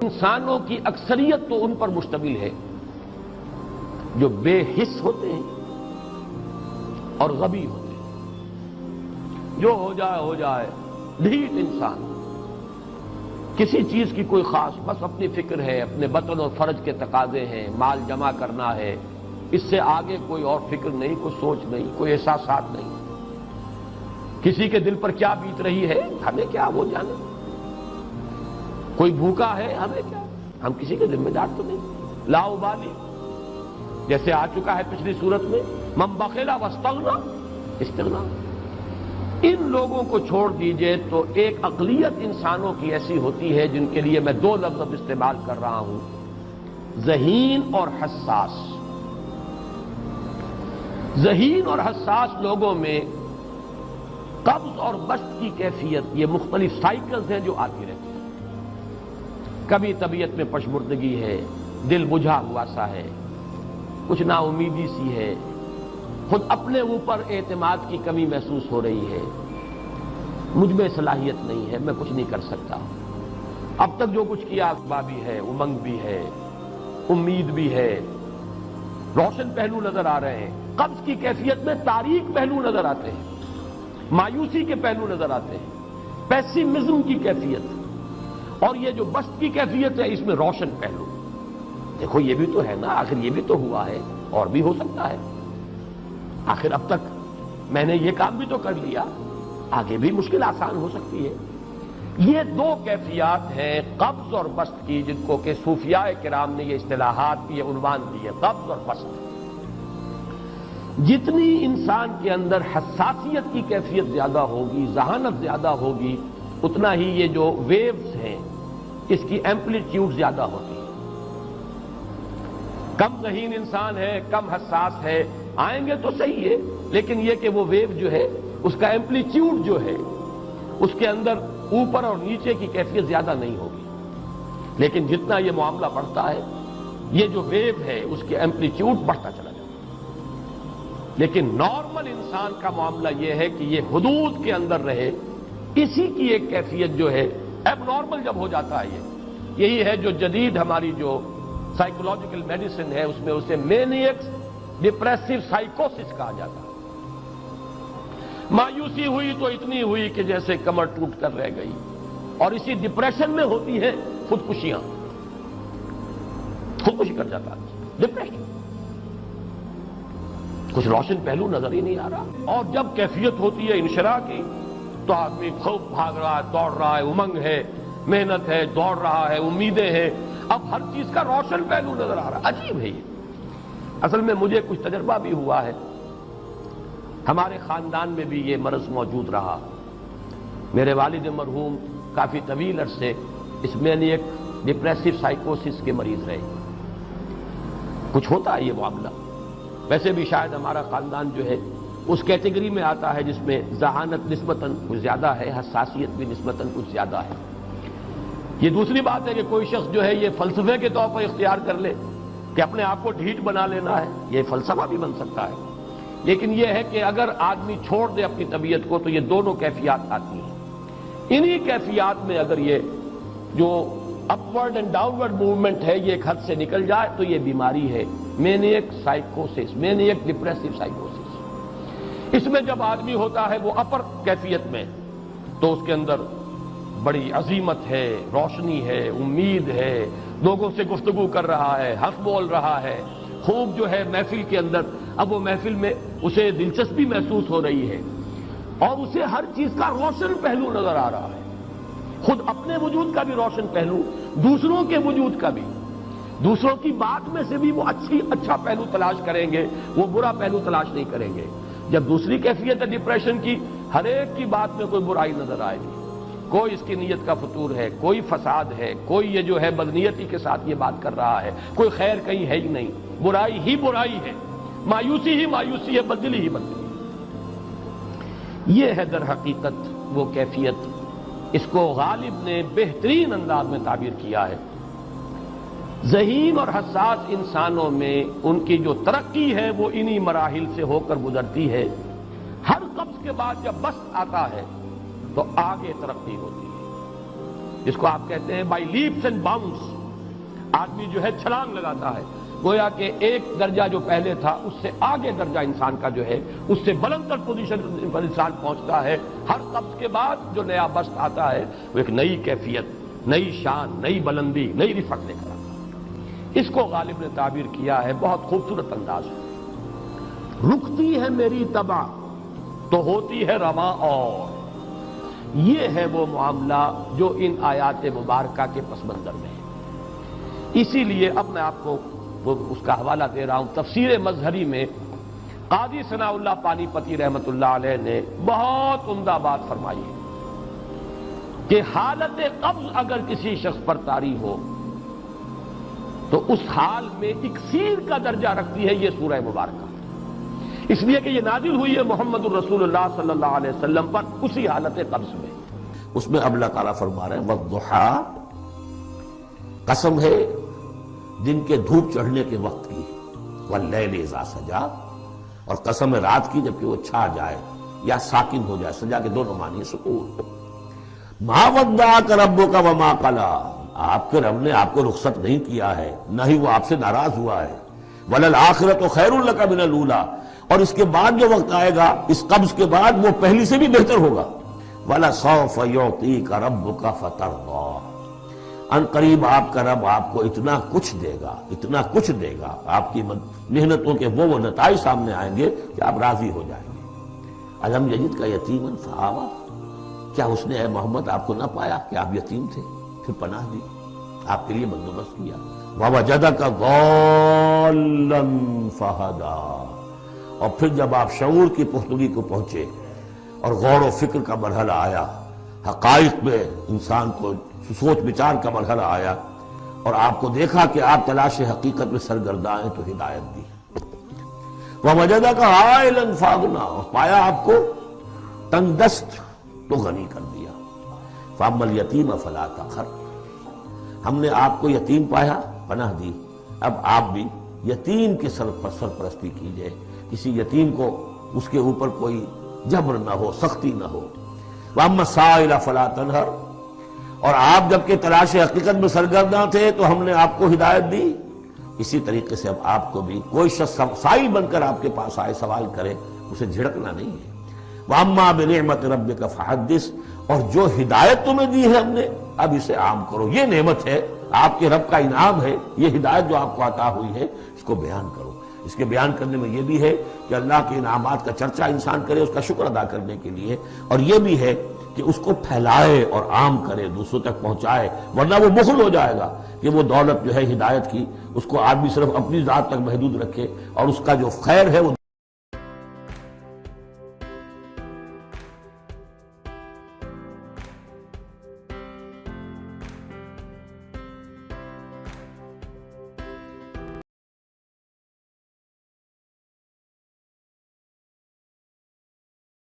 انسانوں کی اکثریت تو ان پر مشتمل ہے جو بے حس ہوتے ہیں اور غبی ہوتے ہیں. جو ہو جائے ڈھیٹ انسان، کسی چیز کی کوئی خاص، بس اپنی فکر ہے، اپنے بطن اور فرج کے تقاضے ہیں، مال جمع کرنا ہے، اس سے آگے کوئی اور فکر نہیں، کوئی سوچ نہیں، کوئی احساسات نہیں. کسی کے دل پر کیا بیت رہی ہے ہمیں کیا، وہ جانے. کوئی بھوکا ہے ہمیں کیا، ہم کسی کے ذمہ دار تو نہیں. لا ابالی، جیسے آ چکا ہے پچھلی صورت میں، من بخل واستغنی استغنا. ان لوگوں کو چھوڑ دیجئے تو ایک اقلیت انسانوں کی ایسی ہوتی ہے جن کے لیے میں دو لفظ اب استعمال کر رہا ہوں، ذہین اور حساس. ذہین اور حساس لوگوں میں قبض اور بسط کی کیفیت، یہ مختلف سائیکلز ہیں جو آتی رہتی ہیں. کبھی طبیعت میں پشمردگی ہے، دل بجھا ہوا سا ہے، کچھ نا امیدی سی ہے، خود اپنے اوپر اعتماد کی کمی محسوس ہو رہی ہے، مجھ میں صلاحیت نہیں ہے، میں کچھ نہیں کر سکتا. اب تک جو کچھ کیا اسباب بھی ہے، امنگ بھی ہے، امید بھی ہے، روشن پہلو نظر آ رہے ہیں. قبض کی کیفیت میں تاریک پہلو نظر آتے ہیں، مایوسی کے پہلو نظر آتے ہیں، پیسیمزم کی کیفیت. اور یہ جو بسط کی کیفیت ہے اس میں روشن پہلو. دیکھو یہ بھی تو ہے نا، آخر یہ بھی تو ہوا ہے، اور بھی ہو سکتا ہے. آخر اب تک میں نے یہ کام بھی تو کر لیا، آگے بھی مشکل آسان ہو سکتی ہے. یہ دو کیفیات ہیں قبض اور بسط کی، جن کو کہ صوفیاء کرام نے یہ اصطلاحات، یہ عنوان دیے، قبض اور بسط. جتنی انسان کے اندر حساسیت کی کیفیت زیادہ ہوگی، ذہانت زیادہ ہوگی، اتنا ہی یہ جو ویوز ہیں اس کی ایمپلیٹیوڈ زیادہ ہوتی ہے. کم ذہین انسان ہے، کم حساس ہے، آئیں گے تو صحیح ہے، لیکن یہ کہ وہ ویو جو ہے اس کا ایمپلیٹیوڈ جو ہے اس کے اندر اوپر اور نیچے کی کیفیت زیادہ نہیں ہوگی. لیکن جتنا یہ معاملہ بڑھتا ہے یہ جو ویو ہے اس کی ایمپلیٹیوڈ بڑھتا چلا جاتا ہے. لیکن نارمل انسان کا معاملہ یہ ہے کہ یہ حدود کے اندر رہے. اسی کی ایک کیفیت جو ہے ایب نارمل جب ہو جاتا ہے، یہی ہے جو جدید ہماری جو سائیکولوجیکل میڈیسن ہے اس میں اسے مینیکس ڈپریسو سائیکوسس کہا جاتا ہے. مایوسی ہوئی تو اتنی ہوئی کہ جیسے کمر ٹوٹ کر رہ گئی، اور اسی ڈپریشن میں ہوتی ہیں خودکشیاں. خودکشی کر جاتا ہے ڈپریشن، کچھ روشن پہلو نظر ہی نہیں آ رہا. اور جب کیفیت ہوتی ہے انشراح کی تو آدمی خوب بھاگ رہا ہے، دوڑ رہا ہے، امنگ ہے، محنت ہے، دوڑ رہا ہے، امیدیں ہیں، اب ہر چیز کا روشن پہلو نظر آ رہا ہے. عجیب ہے یہ. اصل میں مجھے کچھ تجربہ بھی ہوا ہے، ہمارے خاندان میں بھی یہ مرض موجود رہا. میرے والد مرحوم کافی طویل عرصے اس مینیک ڈپریسو سائیکوسس کے مریض رہے. کچھ ہوتا ہے یہ معاملہ. ویسے بھی شاید ہمارا خاندان جو ہے اس کیٹیگری میں آتا ہے جس میں ذہانت نسبتاً کچھ زیادہ ہے، حساسیت بھی نسبتاً کچھ زیادہ ہے. یہ دوسری بات ہے کہ کوئی شخص جو ہے یہ فلسفے کے طور پر اختیار کر لے کہ اپنے آپ کو ڈھیٹ بنا لینا ہے، یہ فلسفہ بھی بن سکتا ہے. لیکن یہ ہے کہ اگر آدمی چھوڑ دے اپنی طبیعت کو تو یہ دونوں کیفیات آتی ہیں. انہی کیفیات میں اگر یہ جو اپورڈ اینڈ ڈاؤنورڈ موومنٹ ہے یہ ایک حد سے نکل جائے تو یہ بیماری ہے مینیک سائیکوسس، مینیک ڈپریسو سائیکوسس. اس میں جب آدمی ہوتا ہے وہ اپر کیفیت میں تو اس کے اندر بڑی عظیمت ہے، روشنی ہے، امید ہے، لوگوں سے گفتگو کر رہا ہے، حق بول رہا ہے، خوب جو ہے محفل کے اندر. اب وہ محفل میں اسے دلچسپی محسوس ہو رہی ہے اور اسے ہر چیز کا روشن پہلو نظر آ رہا ہے، خود اپنے وجود کا بھی روشن پہلو، دوسروں کے وجود کا بھی. دوسروں کی بات میں سے بھی وہ اچھا پہلو تلاش کریں گے، وہ برا پہلو تلاش نہیں کریں گے. جب دوسری کیفیت ہے ڈپریشن کی، ہر ایک کی بات میں کوئی برائی نظر آئے گی، کوئی اس کی نیت کا فطور ہے، کوئی فساد ہے، کوئی یہ جو ہے بدنیتی کے ساتھ یہ بات کر رہا ہے، کوئی خیر کہیں ہے ہی نہیں، برائی ہی برائی ہے، مایوسی ہی مایوسی ہے، بدلی ہی بدلی. یہ ہے در حقیقت وہ کیفیت. اس کو غالب نے بہترین انداز میں تعبیر کیا ہے. ذہین اور حساس انسانوں میں ان کی جو ترقی ہے وہ انہی مراحل سے ہو کر گزرتی ہے. ہر قبض کے بعد جب بسط آتا ہے تو آگے ترقی ہوتی ہے، جس کو آپ کہتے ہیں بائی لیپس اینڈ باؤنڈس. آدمی جو ہے چھلانگ لگاتا ہے، گویا کہ ایک درجہ جو پہلے تھا اس سے آگے درجہ انسان کا جو ہے اس سے بلند تر پوزیشن پر انسان پہنچتا ہے۔ ہر قبض کے بعد جو نیا بست آتا ہے وہ ایک نئی کیفیت، نئی شان، نئی بلندی، نئی رفعت لے کر آتا ہے۔ اس کو غالب نے تعبیر کیا ہے بہت خوبصورت انداز میں، رکتی ہے میری تباہ تو ہوتی ہے رواں اور۔ یہ ہے وہ معاملہ جو ان آیات مبارکہ کے پس منظر میں ہے۔ اسی لیے اب میں آپ کو اس کا حوالہ دے رہا ہوں، تفسیر مظہری میں قاضی ثناء اللہ پانی پتی رحمت اللہ علیہ نے بہت عمدہ بات فرمائی ہے کہ حالت قبض اگر کسی شخص پر طاری ہو تو اس حال میں اکسیر کا درجہ رکھتی ہے یہ سورہ مبارکہ، اس لیے کہ یہ نازل ہوئی ہے محمد الرسول اللہ صلی اللہ علیہ وسلم پر اسی حالت قبض میں۔ اس میں اب اللہ تعالیٰ فرما رہے ہیں والضحیٰ، قسم ہے دن کے دھوپ چڑھنے کے وقت کی، واللیل اذا سجا، اور قسم ہے رات کی جبکہ وہ چھا جائے یا ساکن ہو جائے، سجا کے دونوں معنی سکون۔ ما ودعک ربک وما قلی، آپ کے رب نے آپ کو رخصت نہیں کیا ہے، نہ ہی وہ آپ سے ناراض ہوا ہے۔ وللآخرۃ خیر لک من الاولی، اور اس کے بعد جو وقت آئے گا اس قبض کے بعد وہ پہلی سے بھی بہتر ہوگا۔ وَلَسَوْفَ يُعْطِيكَ رَبُّكَ فَتَرْضَىٰ، ان قریب آپ کا رب آپ کو اتنا کچھ دے گا، اتنا کچھ دے گا، آپ کی محنتوں کے وہ نتائج سامنے آئیں گے کہ آپ راضی ہو جائیں گے۔ الم یجدک یتیما فآویٰ، کیا اس نے اے محمد آپ کو نہ پایا کہ آپ یتیم تھے پھر پناہ دی، آپ کے لیے بندوبست کیا۔ وَوَجَدَكَ ضَالًّا فَہَدَىٰ، اور پھر جب آپ شعور کی پختگی کو پہنچے اور غور و فکر کا مرحلہ آیا، حقائق میں انسان کو سوچ بچار کا مرحلہ آیا اور آپ کو دیکھا کہ آپ تلاش حقیقت میں سرگرداں ہیں تو ہدایت دی۔ وَوَجَدَكَ عَائِلًا فَأَغْنَىٰ، اور پایا آپ کو تنگ دست تو غنی کر دیا۔ فَأَمَّا الْيَتِيمَ فَلَا تَقْهَرْ، ہم نے آپ کو یتیم پایا، پناہ دی، اب آپ بھی یتیم کے سرپرستی کیجئے، کسی یتیم کو اس کے اوپر کوئی جبر نہ ہو، سختی نہ ہو۔ وَأَمَّا السَّائِلَ فَلَا تَنْهَرْ، اور آپ جب کہ تلاش حقیقت میں سرگرداں تھے تو ہم نے آپ کو ہدایت دی، اسی طریقے سے اب آپ کو بھی کوئی شخص سائل بن کر آپ کے پاس آئے سوال کرے، اسے جھڑکنا نہیں ہے۔ وَأَمَّا بِنِعْمَةِ رَبِّكَ فَحَدِّثْ، اور جو ہدایت تمہیں دی ہے ہم نے اب اسے عام کرو، یہ نعمت ہے، آپ کے رب کا انعام ہے، یہ ہدایت جو آپ کو عطا ہوئی ہے اس کو بیان کرو۔ اس کے بیان کرنے میں یہ بھی ہے کہ اللہ کے انعامات کا چرچا انسان کرے اس کا شکر ادا کرنے کے لیے، اور یہ بھی ہے کہ اس کو پھیلائے اور عام کرے، دوسروں تک پہنچائے، ورنہ وہ بخل ہو جائے گا کہ وہ دولت جو ہے ہدایت کی اس کو آدمی صرف اپنی ذات تک محدود رکھے اور اس کا جو خیر ہے وہ